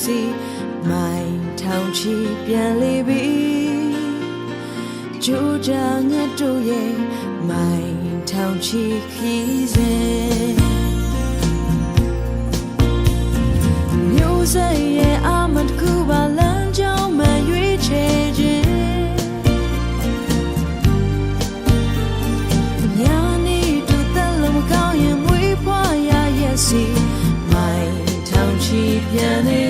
စီမိုင်ထောင်ချီပြန်လေပြီကြိုးကြငတ်တို့ရဲ့မိုင်ထောင်ချီခီးစဉ်မျိုးစိတ်ရဲ့အာမတ်ခုပါလမ်းကြောင်းမှရွေးချယ်ခြင်းညာနေတူတဲ့လုံးကောင်းရင်မွေးဖွားရရဲ့စီမိုင်ထောင်ချီပြန်နေ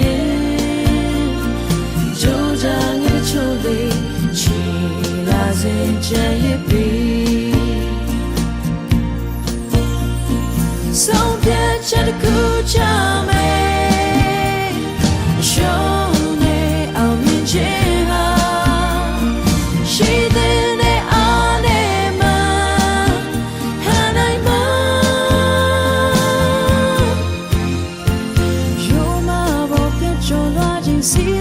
ကြိုးကြငတ်ချို့လေးချီလာစဉ်ချင်ရပြီဆုံးဖြတ်ချက်တစ်ခုချမယ်ရှုံးနေအောင်မြင်ခြင်းဟာရှိတဲ့အားနဲ့မှဟန်နိုင်မှာရိုးမပေါ်ပြတ်ကျော်သွားခြင်းစီ